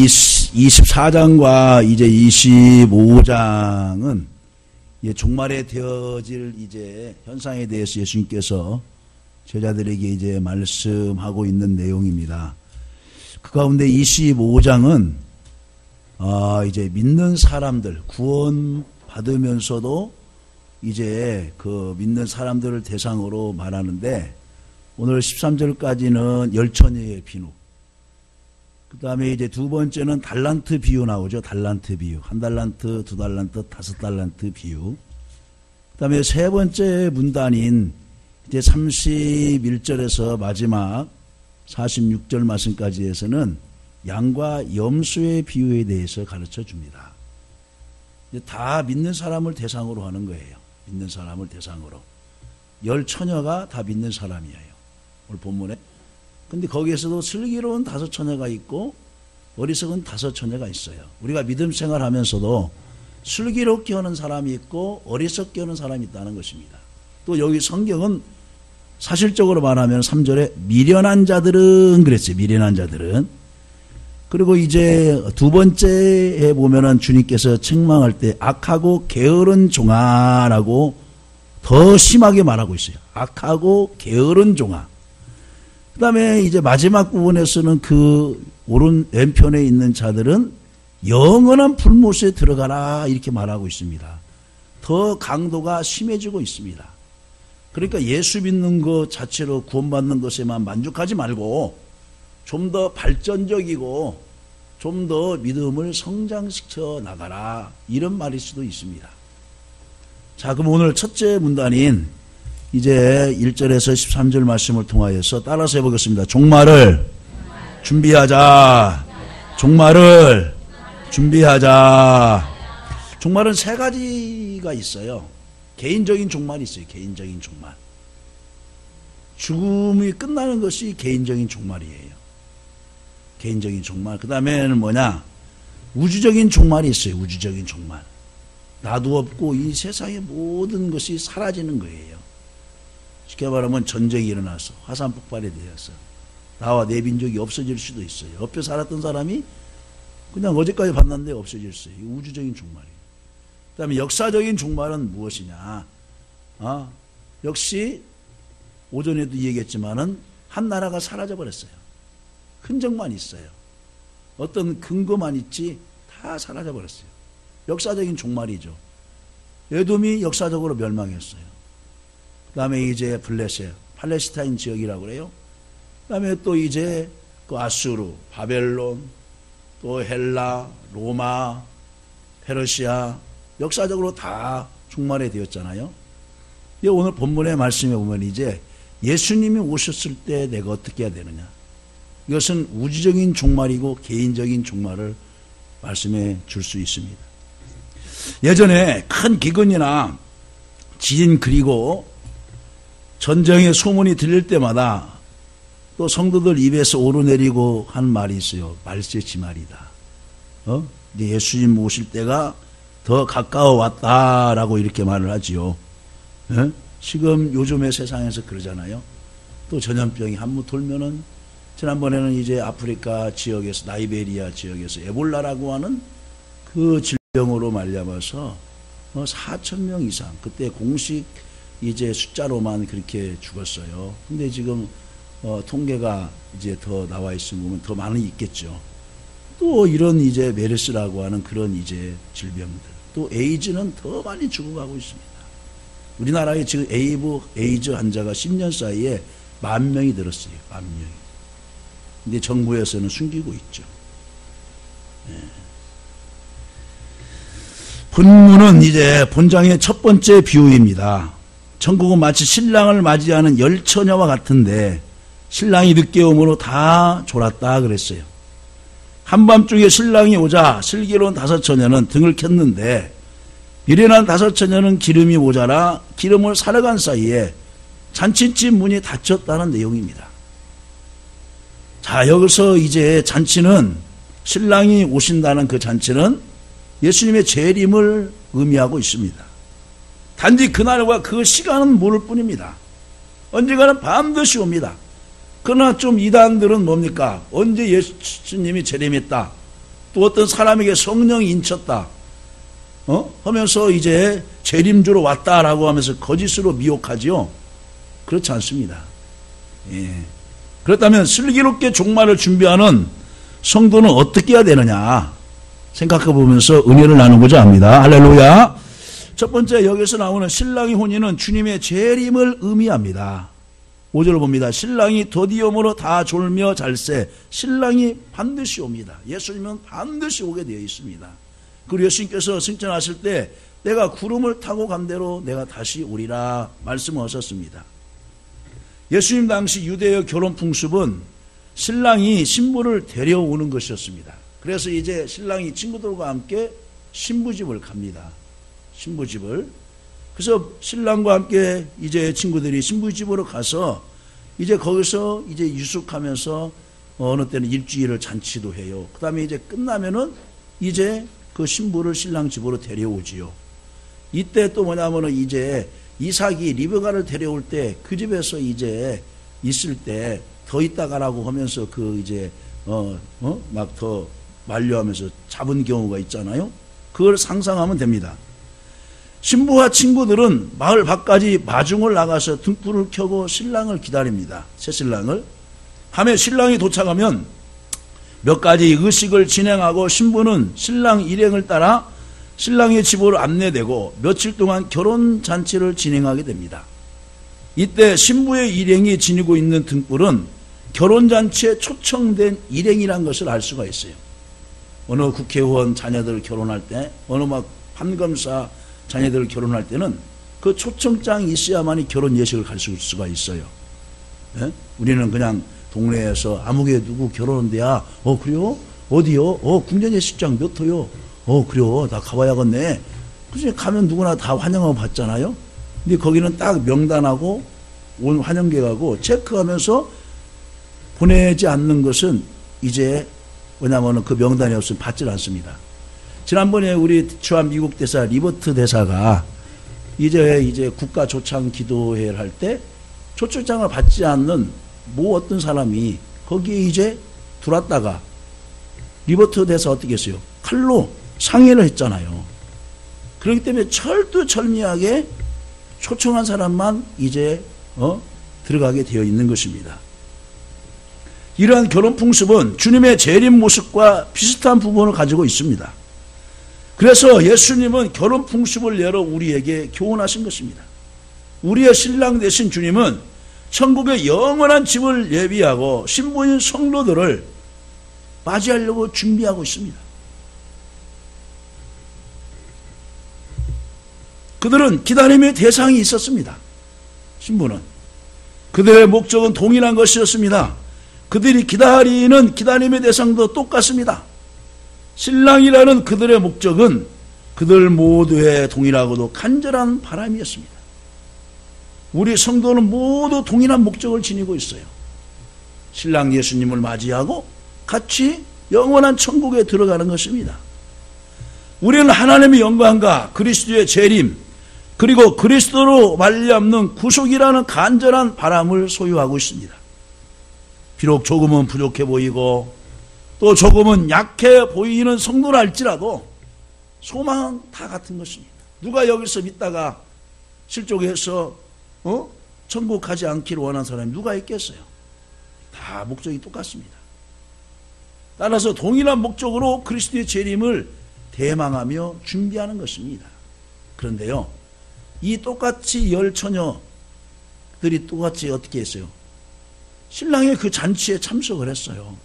24장과 이제 25장은 종말에 되어질 이제 현상에 대해서 예수님께서 제자들에게 이제 말씀하고 있는 내용입니다. 그 가운데 25장은 이제 믿는 사람들 구원 받으면서도 이제 그 믿는 사람들을 대상으로 말하는데, 오늘 13절까지는 열처녀의 비유, 그 다음에 이제 두 번째는 달란트 비유 나오죠. 달란트 비유. 1달란트, 2달란트, 5달란트 비유. 그 다음에 세 번째 문단인 이제 31절에서 마지막 46절 말씀까지에서는 양과 염소의 비유에 대해서 가르쳐 줍니다. 다 믿는 사람을 대상으로 하는 거예요. 믿는 사람을 대상으로. 열처녀가 다 믿는 사람이에요. 오늘 본문에. 근데 거기에서도 슬기로운 5처녀가 있고 어리석은 5처녀가 있어요. 우리가 믿음 생활하면서도 슬기롭게 하는 사람이 있고 어리석게 하는 사람이 있다는 것입니다. 또 여기 성경은 사실적으로 말하면 3절에 미련한 자들은 그랬어요. 미련한 자들은. 그리고 이제 두 번째에 보면은 주님께서 책망할 때 악하고 게으른 종아라고 더 심하게 말하고 있어요. 악하고 게으른 종아. 그 다음에 이제 마지막 부분에서는 그 오른 왼편에 있는 자들은 영원한 불못에 들어가라 이렇게 말하고 있습니다. 더 강도가 심해지고 있습니다. 그러니까 예수 믿는 것 자체로 구원받는 것에만 만족하지 말고 좀 더 발전적이고 좀 더 믿음을 성장시켜 나가라, 이런 말일 수도 있습니다. 자, 그럼 오늘 첫째 문단인 이제 1절에서 13절 말씀을 통하여서 따라서 해보겠습니다. 종말을 준비하자. 종말을 준비하자. 종말은 세 가지가 있어요. 개인적인 종말이 있어요. 개인적인 종말. 죽음이 끝나는 것이 개인적인 종말이에요. 개인적인 종말. 그 다음에는 뭐냐? 우주적인 종말이 있어요. 우주적인 종말. 나도 없고 이 세상의 모든 것이 사라지는 거예요. 쉽게 말하면 전쟁이 일어나서 화산 폭발에 대해서 나와 내 민족이 없어질 수도 있어요. 옆에 살았던 사람이 그냥 어제까지 봤는데 없어졌어요. 이 우주적인 종말이에요. 그 다음에 역사적인 종말은 무엇이냐? 역시 오전에도 얘기했지만은 한 나라가 사라져버렸어요. 흔적만 있어요. 어떤 근거만 있지 다 사라져버렸어요. 역사적인 종말이죠. 에돔이 역사적으로 멸망했어요. 그 다음에 이제 블레셋, 팔레스타인 지역이라고 그래요. 그 다음에 또 이제 그 아수르, 바벨론, 또 헬라, 로마, 페르시아, 역사적으로 다 종말이 되었잖아요. 오늘 본문의 말씀에 보면 이제 예수님이 오셨을 때 내가 어떻게 해야 되느냐. 이것은 우주적인 종말이고 개인적인 종말을 말씀해 줄 수 있습니다. 예전에 큰 기근이나 지진 그리고 전쟁의 소문이 들릴 때마다 또 성도들 입에서 오르내리고 한 말이 있어요. 말세지말이다. 이제 예수님 오실 때가 더 가까워 왔다라고 이렇게 말을 하지요. 지금 요즘의 세상에서 그러잖아요. 또 전염병이 한무 돌면은, 지난번에는 이제 아프리카 지역에서, 나이베리아 지역에서 에볼라라고 하는 그 질병으로 말려봐서 4,000명 이상, 그때 공식 이제 숫자로만 그렇게 죽었어요. 근데 지금 통계가 이제 더 나와 있으면 보면 더 많이 있겠죠. 또 이런 이제 메르스라고 하는 그런 이제 질병들, 또 에이즈는 더 많이 죽어가고 있습니다. 우리나라에 지금 에이즈 환자가 10년 사이에 10,000명이 늘었어요. 10,000명이. 근데 정부에서는 숨기고 있죠. 본문은 이제 본장의 첫 번째 비유입니다. 천국은 마치 신랑을 맞이하는 열처녀와 같은데 신랑이 늦게 오므로 다 졸았다 그랬어요. 한밤중에 신랑이 오자 슬기로운 5처녀는 등을 켰는데 미련한 5처녀는 기름이 모자라 기름을 사러 간 사이에 잔치집 문이 닫혔다는 내용입니다. 자, 여기서 이제 잔치는, 신랑이 오신다는 그 잔치는 예수님의 재림을 의미하고 있습니다. 단지 그날과 그 시간은 모를 뿐입니다. 언젠가는 반드시 옵니다. 그러나 좀 이단들은 뭡니까? 언제 예수님이 재림했다, 또 어떤 사람에게 성령이 인쳤다. 하면서 이제 재림주로 왔다라고 하면서 거짓으로 미혹하지요. 그렇지 않습니다. 예. 그렇다면 슬기롭게 종말을 준비하는 성도는 어떻게 해야 되느냐 생각해 보면서 은혜를 나누고자 합니다. 할렐루야. 첫 번째, 여기서 나오는 신랑의 혼인은 주님의 재림을 의미합니다. 5절을 봅니다. 신랑이 더디움으로 다 졸며 잘세. 신랑이 반드시 옵니다. 예수님은 반드시 오게 되어 있습니다. 그리고 예수님께서 승천하실 때 내가 구름을 타고 간 대로 내가 다시 오리라 말씀하셨습니다. 예수님 당시 유대의 결혼 풍습은 신랑이 신부를 데려오는 것이었습니다. 그래서 이제 신랑이 친구들과 함께 신부집을 갑니다. 신부집을. 그래서 신랑과 함께 이제 친구들이 신부집으로 가서 이제 거기서 이제 유숙하면서 어느 때는 일주일을 잔치도 해요. 그 다음에 이제 끝나면은 이제 그 신부를 신랑 집으로 데려오지요. 이때 또 뭐냐면은 이제 이삭이 리브가를 데려올 때 그 집에서 이제 있을 때 더 있다가라고 하면서 그 이제 막 더 만류하면서 잡은 경우가 있잖아요. 그걸 상상하면 됩니다. 신부와 친구들은 마을 밖까지 마중을 나가서 등불을 켜고 신랑을 기다립니다. 새 신랑을. 밤에 신랑이 도착하면 몇 가지 의식을 진행하고 신부는 신랑 일행을 따라 신랑의 집으로 안내되고 며칠 동안 결혼잔치를 진행하게 됩니다. 이때 신부의 일행이 지니고 있는 등불은 결혼잔치에 초청된 일행이라는 것을 알 수가 있어요. 어느 국회의원 자녀들 결혼할 때, 어느 막 판검사 자녀들 결혼할 때는 그 초청장이 있어야만이 결혼 예식을 갈 수가 있어요. 예? 우리는 그냥 동네에서 아무개 누구 결혼한대야. 그래요? 어디요? 궁전예식장 몇 호요? 그래요. 나 가봐야겠네. 그래서 가면 누구나 다 환영하고 받잖아요. 근데 거기는 딱 명단하고 온 환영객하고 체크하면서 보내지 않는 것은 이제 왜냐하면 그 명단이 없으면 받질 않습니다. 지난번에 우리 주한 미국 대사 리버트 대사가 이제 국가 조창 기도회를 할 때 초청장을 받지 않는 뭐 어떤 사람이 거기에 이제 들어왔다가 리버트 대사 어떻게 했어요? 칼로 상해를 했잖아요. 그렇기 때문에 철두철미하게 초청한 사람만 이제 들어가게 되어 있는 것입니다. 이러한 결혼 풍습은 주님의 재림 모습과 비슷한 부분을 가지고 있습니다. 그래서 예수님은 결혼 풍습을 예로 우리에게 교훈하신 것입니다. 우리의 신랑 되신 주님은 천국의 영원한 집을 예비하고 신부인 성도들을 맞이하려고 준비하고 있습니다. 그들은 기다림의 대상이 있었습니다. 신부는. 그들의 목적은 동일한 것이었습니다. 그들이 기다리는 기다림의 대상도 똑같습니다. 신랑이라는 그들의 목적은 그들 모두의 동일하고도 간절한 바람이었습니다. 우리 성도는 모두 동일한 목적을 지니고 있어요. 신랑 예수님을 맞이하고 같이 영원한 천국에 들어가는 것입니다. 우리는 하나님의 영광과 그리스도의 재림 그리고 그리스도로 말미암는 구속이라는 간절한 바람을 소유하고 있습니다. 비록 조금은 부족해 보이고 또 조금은 약해 보이는 성도라 할지라도 소망은 다 같은 것입니다. 누가 여기서 믿다가 실족해서 천국 가지 않기를 원하는 사람이 누가 있겠어요? 다 목적이 똑같습니다. 따라서 동일한 목적으로 그리스도의 재림을 대망하며 준비하는 것입니다. 그런데요, 이 똑같이 열 처녀들이 똑같이 어떻게 했어요? 신랑의 그 잔치에 참석을 했어요.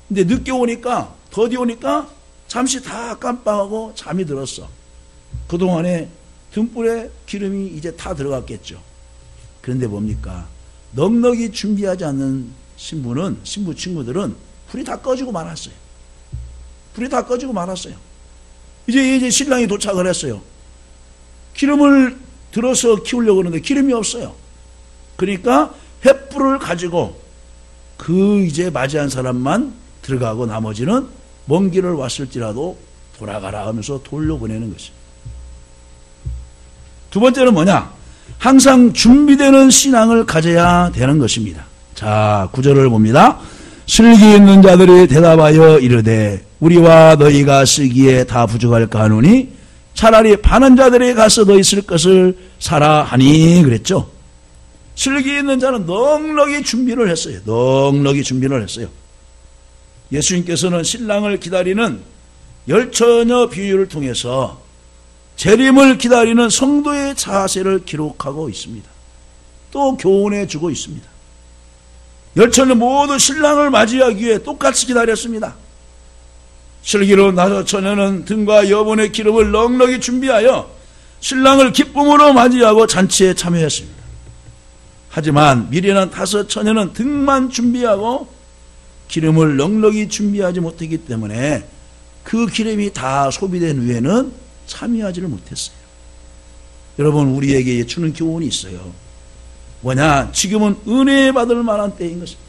근데 늦게 오니까, 더디 오니까 잠시 다 깜빡하고 잠이 들었어. 그동안에 등불에 기름이 이제 다 들어갔겠죠. 그런데 뭡니까? 넉넉히 준비하지 않는 신부 친구들은 불이 다 꺼지고 말았어요. 불이 다 꺼지고 말았어요. 이제 신랑이 도착을 했어요. 기름을 들어서 키우려고 하는데 기름이 없어요. 그러니까 횃불을 가지고 그 이제 맞이한 사람만 들어가고 나머지는 먼 길을 왔을지라도 돌아가라 하면서 돌려보내는 것입니다. 두 번째는 뭐냐? 항상 준비되는 신앙을 가져야 되는 것입니다. 자, 9절을 봅니다. 슬기 있는 자들이 대답하여 이르되 우리와 너희가 쓰기에 다 부족할까 하노니 차라리 파는 자들에게 가서 너희 쓸 것을 사라 하니 그랬죠. 슬기 있는 자는 넉넉히 준비를 했어요. 넉넉히 준비를 했어요. 예수님께서는 신랑을 기다리는 열처녀 비유를 통해서 재림을 기다리는 성도의 자세를 기록하고 있습니다. 또 교훈해 주고 있습니다. 열처녀 모두 신랑을 맞이하기 위해 똑같이 기다렸습니다. 슬기로운 다섯 처녀는 등과 여분의 기름을 넉넉히 준비하여 신랑을 기쁨으로 맞이하고 잔치에 참여했습니다. 하지만 미련한 다섯 처녀는 등만 준비하고 기름을 넉넉히 준비하지 못했기 때문에 그 기름이 다 소비된 후에는 참여하지를 못했어요. 여러분, 우리에게 주는 교훈이 있어요. 뭐냐? 지금은 은혜 받을 만한 때인 것입니다.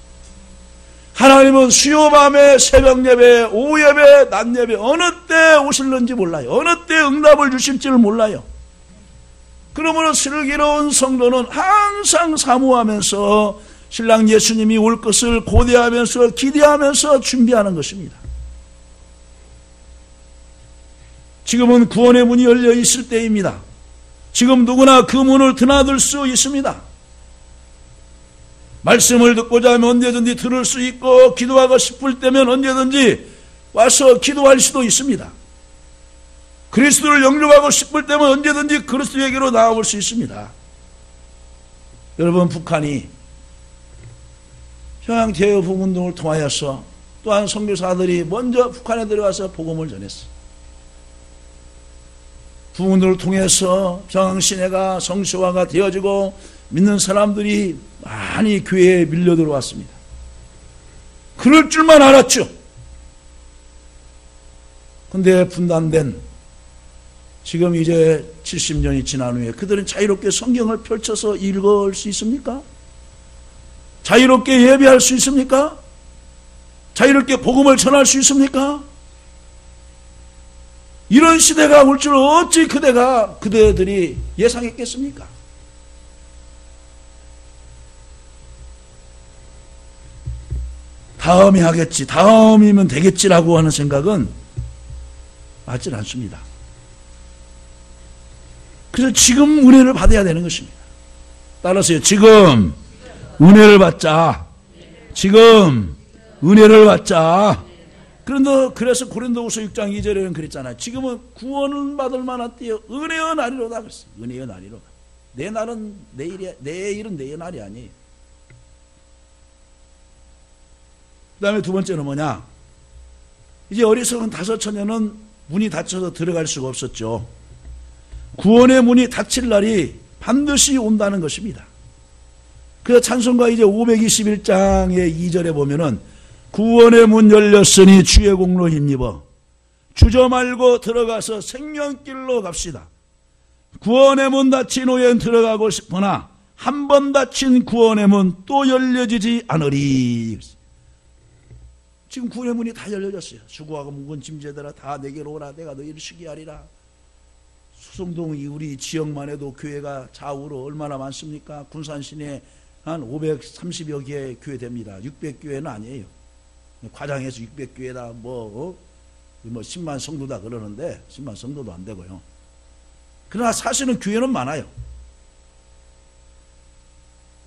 하나님은 수요밤에, 새벽예배, 오후예배, 낮예배 어느 때 오실는지 몰라요. 어느 때 응답을 주실지를 몰라요. 그러므로 슬기로운 성도는 항상 사모하면서 신랑 예수님이 올 것을 고대하면서 기대하면서 준비하는 것입니다. 지금은 구원의 문이 열려 있을 때입니다. 지금 누구나 그 문을 드나들 수 있습니다. 말씀을 듣고자 하면 언제든지 들을 수 있고 기도하고 싶을 때면 언제든지 와서 기도할 수도 있습니다. 그리스도를 영접하고 싶을 때면 언제든지 그리스도에게로 나아올 수 있습니다. 여러분, 북한이 평양제협운동을 통하여서 또한 선교사들이 먼저 북한에 들어가서 복음을 전했어요. 부흥운동을 통해서 평양시내가 성시화가 되어지고 믿는 사람들이 많이 교회에 밀려 들어왔습니다. 그럴 줄만 알았죠. 근데 분단된 지금 이제 70년이 지난 후에 그들은 자유롭게 성경을 펼쳐서 읽을 수 있습니까? 자유롭게 예배할 수 있습니까? 자유롭게 복음을 전할 수 있습니까? 이런 시대가 올 줄 어찌 그대들이 예상했겠습니까? 다음에 하겠지, 다음이면 되겠지라고 하는 생각은 맞지 않습니다. 그래서 지금 은혜를 받아야 되는 것입니다. 따라서요, 지금 은혜를 받자. 지금 은혜를 받자. 그래서 고린도후서 6장 2절에는 그랬잖아요. 지금은 구원을 받을 만한 때요, 은혜의 날이로다 그랬어요. 은혜의 날이로다. 내 날은 내일은 내의 날이 아니에요. 그 다음에 두 번째는 뭐냐? 이제 어리석은 다섯 처녀는 문이 닫혀서 들어갈 수가 없었죠. 구원의 문이 닫힐 날이 반드시 온다는 것입니다. 그래서 찬송가 이제 521장의 2절에 보면은 구원의 문 열렸으니 주의 공로 힘입어 주저 말고 들어가서 생명길로 갑시다. 구원의 문 닫힌 후엔 들어가고 싶으나 한 번 닫힌 구원의 문 또 열려지지 않으리. 지금 구원의 문이 다 열려졌어요. 수고하고 무거운 짐재들아 다 내게로 오라. 내가 너희를 쉬게 하리라. 수성동 우리 지역만 해도 교회가 좌우로 얼마나 많습니까? 군산 시내에 한 530여 개의 교회 됩니다. 600교회는 아니에요. 과장해서 600교회다 뭐 10만 성도다 그러는데 10만 성도도 안 되고요. 그러나 사실은 교회는 많아요.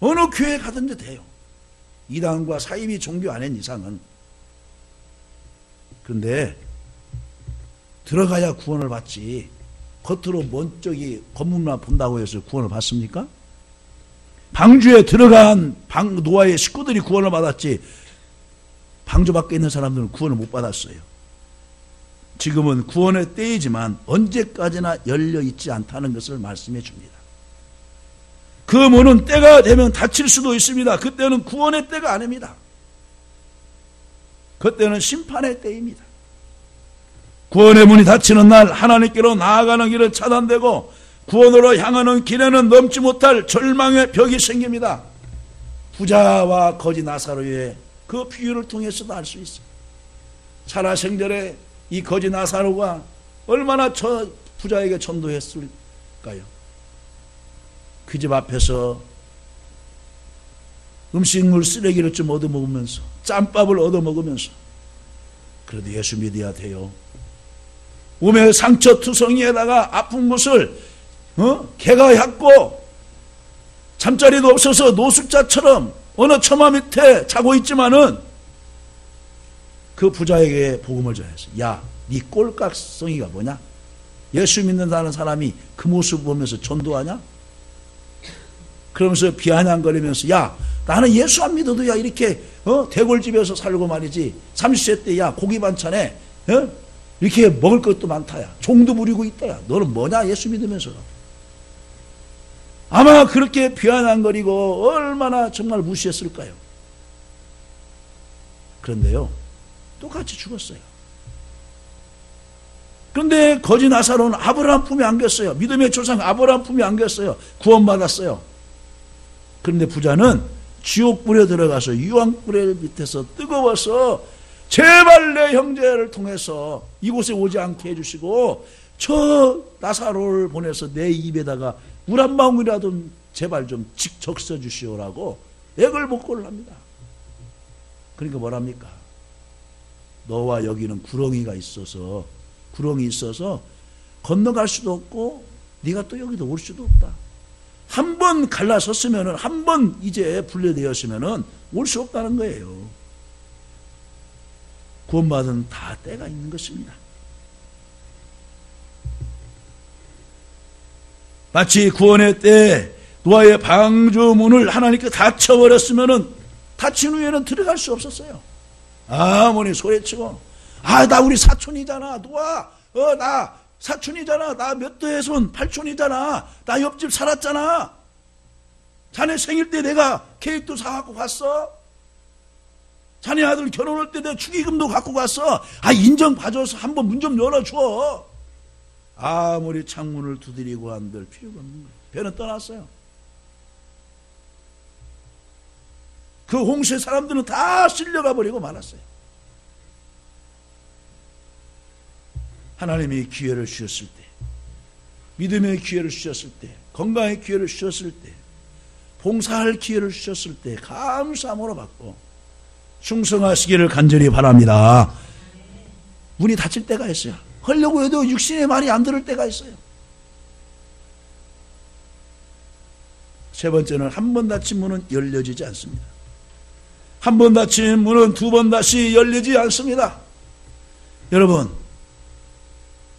어느 교회 가든지 돼요. 이단과 사이비 종교 아닌 이상은. 그런데 들어가야 구원을 받지, 겉으로 먼저기 건물만 본다고 해서 구원을 받습니까? 방주에 들어간 노아의 식구들이 구원을 받았지 방주 밖에 있는 사람들은 구원을 못 받았어요. 지금은 구원의 때이지만 언제까지나 열려있지 않다는 것을 말씀해 줍니다. 그 문은 때가 되면 닫힐 수도 있습니다. 그때는 구원의 때가 아닙니다. 그때는 심판의 때입니다. 구원의 문이 닫히는 날 하나님께로 나아가는 길은 차단되고 구원으로 향하는 길에는 넘지 못할 절망의 벽이 생깁니다. 부자와 거지 나사로의 그 비유를 통해서도 알 수 있어요. 살아생전에 이 거지 나사로가 얼마나 저 부자에게 전도했을까요? 그 집 앞에서 음식물 쓰레기를 좀 얻어먹으면서 짬밥을 얻어먹으면서 그래도 예수 믿어야 돼요. 몸의 상처투성이에다가 아픈 곳을 개가 핥고 잠자리도 없어서 노숙자처럼 어느 처마 밑에 자고 있지만은 그 부자에게 복음을 전했어요. 야, 네 꼴깍성이가 뭐냐? 예수 믿는다는 사람이 그 모습 보면서 전도하냐? 그러면서 비아냥거리면서 야, 나는 예수 안 믿어도 야 이렇게 대골집에서 살고 말이지 30세 때 야 고기 반찬에 이렇게 먹을 것도 많다 야 종도 부리고 있다 야 너는 뭐냐 예수 믿으면서. 아마 그렇게 비아냥거리고 얼마나 정말 무시했을까요? 그런데요 똑같이 죽었어요. 그런데 거지 나사로는 아브라함 품에 안겼어요. 믿음의 조상 아브라함 품에 안겼어요. 구원받았어요. 그런데 부자는 지옥불에 들어가서 유황불에 밑에서 뜨거워서 제발 내 형제를 통해서 이곳에 오지 않게 해주시고 저 나사로를 보내서 내 입에다가 물 한 방울이라도 제발 좀 적셔 주시오라고 애걸복걸을 합니다. 그러니까 뭐랍니까? 너와 여기는 구렁이 있어서 건너갈 수도 없고 네가 또 여기도 올 수도 없다. 한 번 갈라섰으면은 한 번 이제 분리되었으면은 올 수 없다는 거예요. 구원받은 다 때가 있는 것입니다. 마치 구원의 때 노아의 방주문을 하나님께 닫혀버렸으면은 닫힌 후에는 들어갈 수 없었어요. 아무리 소리치고 나 우리 사촌이잖아 노아 나 사촌이잖아 나 몇 도의 손 8촌이잖아 나 옆집 살았잖아 자네 생일 때 내가 케이크도 사갖고 갔어 자네 아들 결혼할 때 내가 축의금도 갖고 갔어 인정 봐줘서 한번 문 좀 열어줘. 아무리 창문을 두드리고 한들 필요가 없는 거예요. 배는 떠났어요. 그 홍수의 사람들은 다 쓸려가 버리고 말았어요. 하나님이 기회를 주셨을 때 믿음의 기회를 주셨을 때 건강의 기회를 주셨을 때 봉사할 기회를 주셨을 때 감사함으로 받고 충성하시기를 간절히 바랍니다. 문이 닫힐 때가 있어요. 하려고 해도 육신의 말이 안 들을 때가 있어요. 세 번째는 한 번 닫힌 문은 열려지지 않습니다. 한 번 닫힌 문은 두 번 다시 열리지 않습니다. 여러분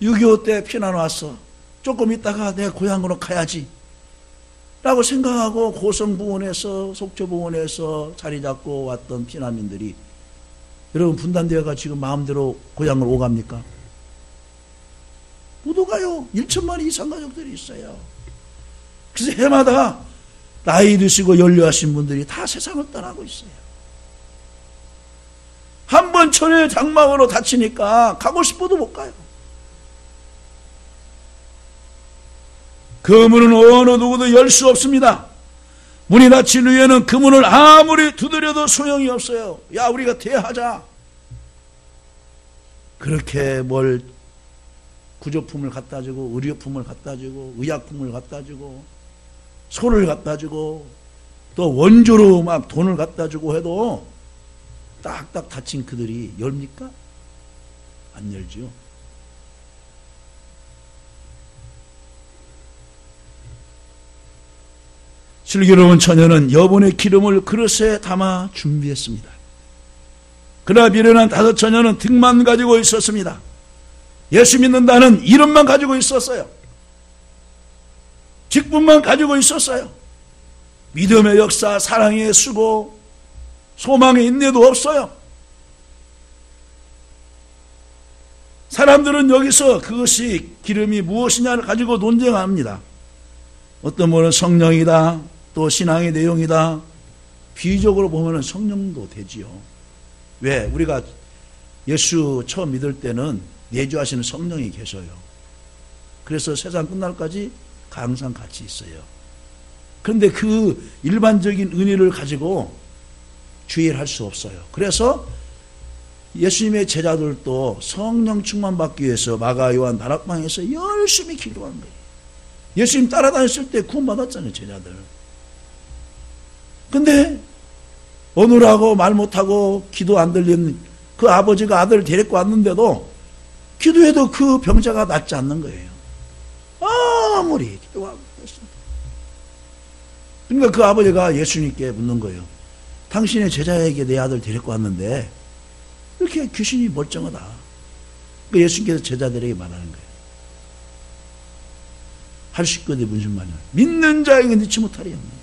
6.25 때 피난 왔어. 조금 있다가 내 고향으로 가야지 라고 생각하고 고성부원에서 속초부원에서 자리 잡고 왔던 피난민들이 여러분 분단되어가 지금 마음대로 고향을 오갑니까? 못 오가요. 1천만 이상 가족들이 있어요. 그래서 해마다 나이 드시고 연료하신 분들이 다 세상을 떠나고 있어요. 한 번 천의 장막으로 닫히니까 가고 싶어도 못 가요. 그 문은 어느 누구도 열 수 없습니다. 문이 닫힌 후에는 그 문을 아무리 두드려도 소용이 없어요. 야 우리가 대하자. 그렇게 뭘 구조품을 갖다 주고 의료품을 갖다 주고 의약품을 갖다 주고 소를 갖다 주고 또 원조로 막 돈을 갖다 주고 해도 딱딱 닫힌 그들이 열립니까? 안 열지요. 슬기로운 처녀는 여분의 기름을 그릇에 담아 준비했습니다. 그러나 미련한 다섯 처녀는 등만 가지고 있었습니다. 예수 믿는다는 이름만 가지고 있었어요. 직분만 가지고 있었어요. 믿음의 역사, 사랑의 수고, 소망의 인내도 없어요. 사람들은 여기서 그것이 기름이 무엇이냐를 가지고 논쟁합니다. 어떤 분은 성령이다, 또 신앙의 내용이다. 비유적으로 보면 성령도 되지요. 왜? 우리가 예수 처음 믿을 때는 내주하시는 성령이 계셔요. 그래서 세상 끝날까지 항상 같이 있어요. 그런데 그 일반적인 은혜를 가지고 주의를 할 수 없어요. 그래서 예수님의 제자들도 성령 충만받기 위해서 마가 요한 다락방에서 열심히 기도한 거예요. 예수님 따라다녔을 때 구원받았잖아요, 제자들. 근데 오늘하고 말 못하고 기도 안 들리는 그 아버지가 아들을 데리고 왔는데도 기도해도 그 병자가 낫지 않는 거예요. 아무리 기도하고 했어도. 그러니까 그 아버지가 예수님께 묻는 거예요. 당신의 제자에게 내 아들 데리고 왔는데 이렇게 귀신이 멀쩡하다. 그 예수님께서 제자들에게 말하는 거예요. 할 수 있거든 무슨 말이야. 믿는 자에게 넣지 못하리 없나이다.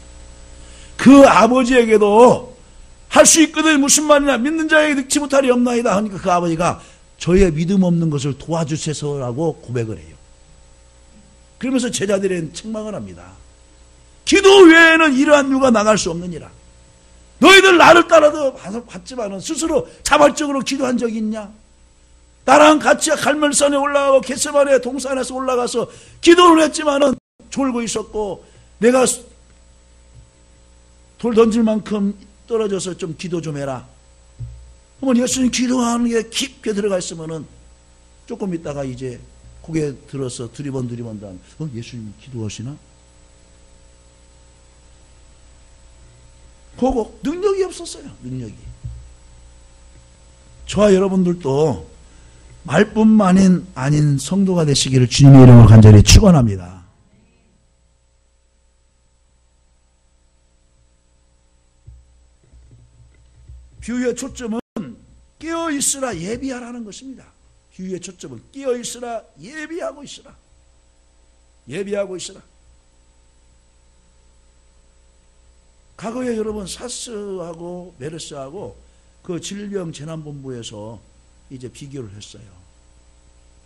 그 아버지에게도 할 수 있거든 무슨 말이냐. 믿는 자에게 넣지 못하리 없나이다. 하니까 그 아버지가 저의 믿음 없는 것을 도와주세요라고 고백을 해요. 그러면서 제자들은 책망을 합니다. 기도 외에는 이러한 유가 나갈 수 없느니라. 너희들 나를 따라도 봤지만은 스스로 자발적으로 기도한 적이 있냐? 나랑 같이 갈멜산에 올라가고 겟세마네 동산에서 올라가서 기도를 했지만은 졸고 있었고 내가 돌 던질 만큼 떨어져서 좀 기도 좀 해라. 그러면 예수님 기도하는 게 깊게 들어가 있으면은 조금 있다가 이제 고개 들어서 두리번 다음 예수님 기도하시나? 보고 능력이 없었어요. 능력이. 저와 여러분들도 말뿐만인 아닌 성도가 되시기를 주님의 이름으로 간절히 축원합니다. 비유의 초점은 깨어있으라 예비하라는 것입니다. 비유의 초점은 깨어있으라 예비하고 있으라. 예비하고 있으라. 과거에 여러분 사스하고 메르스하고 그 질병재난본부에서 이제 비교를 했어요.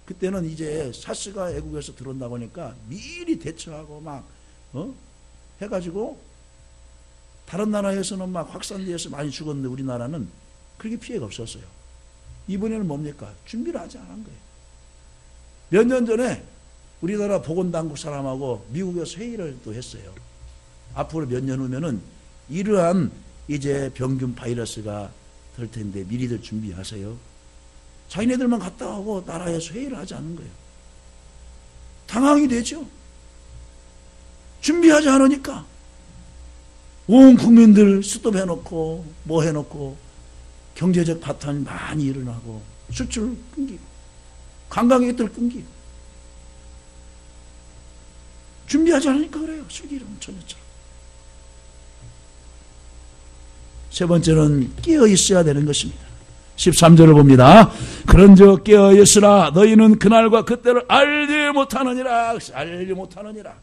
그때는 이제 사스가 애국에서 들어온다고 하니까 미리 대처하고 막 해가지고 다른 나라에서는 막 확산되어서 많이 죽었는데 우리나라는 그렇게 피해가 없었어요. 이번에는 뭡니까? 준비를 하지 않은 거예요. 몇 년 전에 우리나라 보건당국 사람하고 미국에서 회의를 또 했어요. 앞으로 몇 년 후면은 이러한 이제 병균 바이러스가 될 텐데 미리들 준비하세요. 자기네들만 갔다 오고 나라에서 회의를 하지 않은 거예요. 당황이 되죠. 준비하지 않으니까 온 국민들 스톱해놓고 뭐 해놓고 경제적 파탄이 많이 일어나고 수출 끊기고 관광객들 끊기고 준비하지 않으니까 그래요. 슬기로운 처녀처럼. 세 번째는 깨어있어야 되는 것입니다. 13절을 봅니다. 그런즉 깨어있으라. 너희는 그날과 그때를 알지 못하느니라. 알지 못하느니라.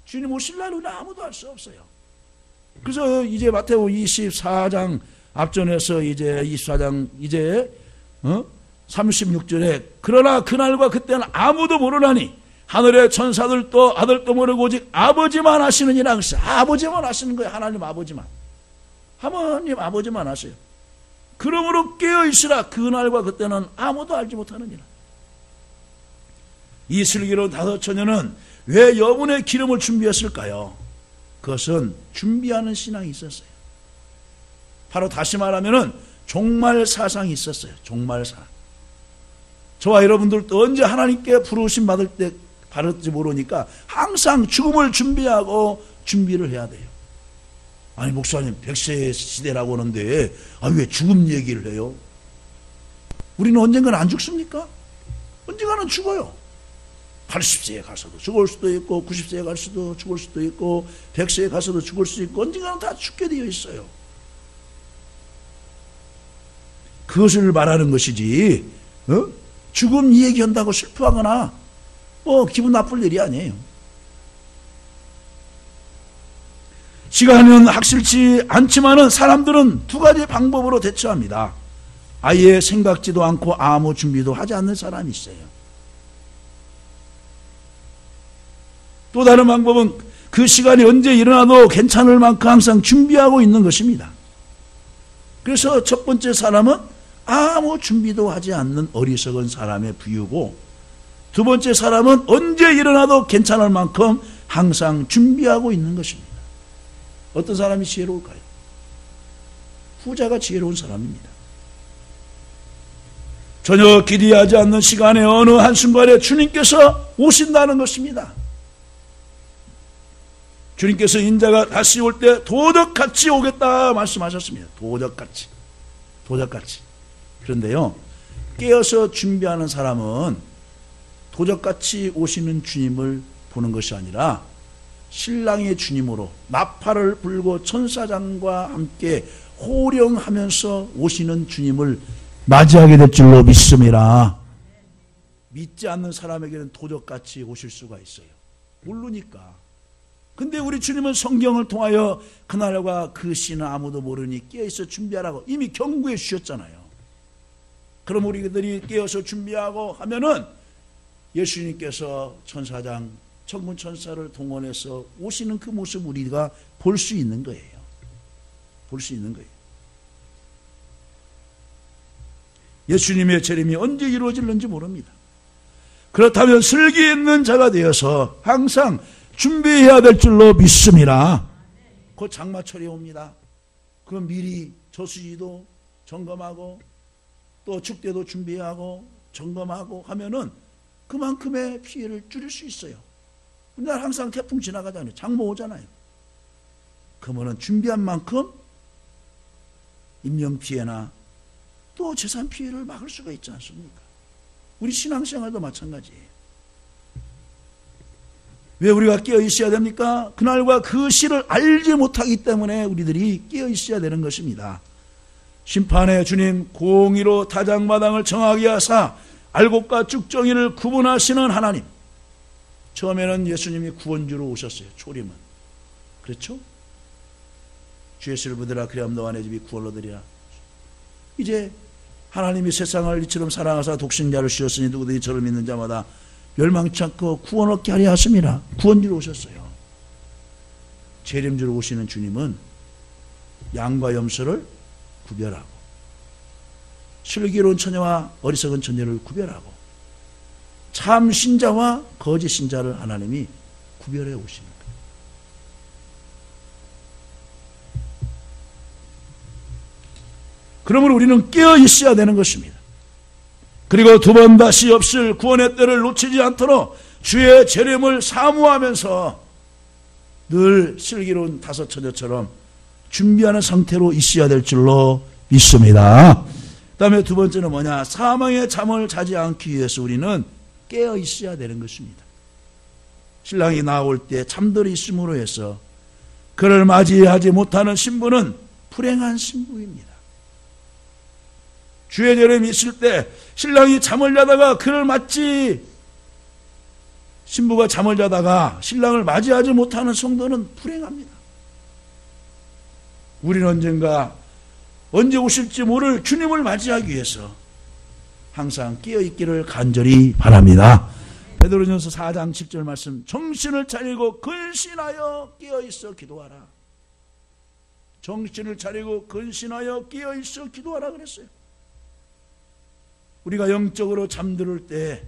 주님 오실 날은 아무도 알 수 없어요. 그래서 이제 마태복음 24장 앞전에서 이제 24장 이제 36절에 그러나 그날과 그때는 아무도 모르나니 하늘의 천사들도 아들도 모르고 오직 아버지만 아시느니라. 그래서 아버지만 아시는 거예요. 하나님 아버지만. 하나님 아버지만 아세요. 그러므로 깨어있으라. 그날과 그때는 아무도 알지 못하느니라. 이 슬기로운 다섯 처녀는 왜 여분의 기름을 준비했을까요? 그것은 준비하는 신앙이 있었어요. 바로 다시 말하면은 종말 사상이 있었어요. 종말 사상. 저와 여러분들도 언제 하나님께 부르심 받을 때 받을지 모르니까 항상 죽음을 준비하고 준비를 해야 돼요. 아니 목사님 100세 시대라고 하는데 왜 죽음 얘기를 해요? 우리는 언젠가는 안 죽습니까? 언젠가는 죽어요. 80세에 가서도 죽을 수도 있고 90세에 갈 수도 죽을 수도 있고 100세에 가서도 죽을 수 있고 언젠가는 다 죽게 되어 있어요. 그것을 말하는 것이지 죽음 얘기한다고 슬퍼하거나 기분 나쁠 일이 아니에요. 시간은 확실치 않지만은 사람들은 두 가지 방법으로 대처합니다. 아예 생각지도 않고 아무 준비도 하지 않는 사람이 있어요. 또 다른 방법은 그 시간이 언제 일어나도 괜찮을 만큼 항상 준비하고 있는 것입니다. 그래서 첫 번째 사람은 아무 준비도 하지 않는 어리석은 사람의 비유고, 두 번째 사람은 언제 일어나도 괜찮을 만큼 항상 준비하고 있는 것입니다. 어떤 사람이 지혜로울까요? 후자가 지혜로운 사람입니다. 전혀 기대하지 않는 시간에 어느 한순간에 주님께서 오신다는 것입니다. 주님께서 인자가 다시 올 때 도적같이 오겠다 말씀하셨습니다. 도적같이. 그런데요, 깨어서 준비하는 사람은 도적같이 오시는 주님을 보는 것이 아니라 신랑의 주님으로 나팔을 불고 천사장과 함께 호령하면서 오시는 주님을 맞이하게 될 줄로 믿습니다. 믿지 않는 사람에게는 도적같이 오실 수가 있어요. 모르니까. 근데 우리 주님은 성경을 통하여 그날과 그 시는 아무도 모르니 깨어서 준비하라고 이미 경고해 주셨잖아요. 그럼 우리들이 깨어서 준비하고 하면은 예수님께서 천사장, 천군 천사를 동원해서 오시는 그 모습 우리가 볼 수 있는 거예요. 볼 수 있는 거예요. 예수님의 재림이 언제 이루어질는지 모릅니다. 그렇다면 슬기 있는 자가 되어서 항상 준비해야 될 줄로 믿습니다. 곧 장마철이 옵니다. 그럼 미리 저수지도 점검하고 또 축대도 준비하고 점검하고 하면은 그만큼의 피해를 줄일 수 있어요. 우리나라 항상 태풍 지나가잖아요. 장마 오잖아요. 그러면은 준비한 만큼 인명피해나 또 재산 피해를 막을 수가 있지 않습니까? 우리 신앙생활도 마찬가지예요. 왜 우리가 깨어 있어야 됩니까? 그날과 그 시를 알지 못하기 때문에 우리들이 깨어 있어야 되는 것입니다. 심판의 주님 공의로 타작마당을 정하게 하사 알곡과 쭉정이를 구분하시는 하나님. 처음에는 예수님이 구원주로 오셨어요. 초림은. 그렇죠? 주 예수를 믿으라 그리하면 너와 내 집이 구원을 얻으리라. 이제 하나님이 세상을 이처럼 사랑하사 독생자를 주셨으니 누구든지 저를 믿는 자마다 멸망치 않고 구원 얻게 하려 하십니다. 구원주로 오셨어요. 재림주로 오시는 주님은 양과 염소를 구별하고 슬기로운 처녀와 어리석은 처녀를 구별하고 참 신자와 거짓 신자를 하나님이 구별해 오시는 거예요. 그러므로 우리는 깨어 있어야 되는 것입니다. 그리고 두 번 다시 없을 구원의 때를 놓치지 않도록 주의 재림을 사모하면서 늘 슬기로운 다섯 처녀처럼 준비하는 상태로 있어야 될 줄로 믿습니다. 그 다음에 두 번째는 뭐냐? 사망의 잠을 자지 않기 위해서 우리는 깨어 있어야 되는 것입니다. 신랑이 나올 때 잠들어 있음으로 해서 그를 맞이하지 못하는 신부는 불행한 신부입니다. 주의 재림이 있을 때 신랑이 잠을 자다가 그를 맞지, 신부가 잠을 자다가 신랑을 맞이하지 못하는 성도는 불행합니다. 우리는 언제 오실지 모를 주님을 맞이하기 위해서 항상 깨어있기를 간절히 바랍니다. 베드로전서 4장 7절 말씀, 정신을 차리고 근신하여 깨어있어 기도하라. 정신을 차리고 근신하여 깨어있어 기도하라 그랬어요. 우리가 영적으로 잠들 때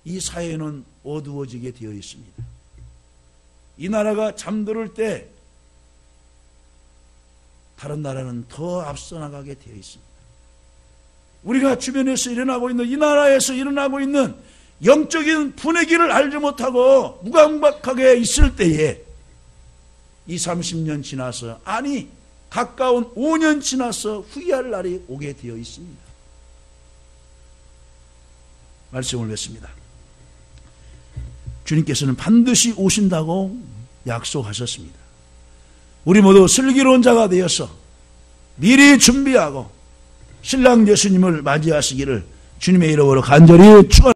이 사회는 어두워지게 되어 있습니다. 이 나라가 잠들 때 다른 나라는 더 앞서 나가게 되어 있습니다. 우리가 주변에서 일어나고 있는, 이 나라에서 일어나고 있는 영적인 분위기를 알지 못하고 무감각하게 있을 때에 20, 30년 지나서, 아니 가까운 5년 지나서 후회할 날이 오게 되어 있습니다. 말씀을 뵙습니다. 주님께서는 반드시 오신다고 약속하셨습니다. 우리 모두 슬기로운 자가 되어서 미리 준비하고 신랑 예수님을 맞이하시기를 주님의 이름으로 간절히 축원합니다.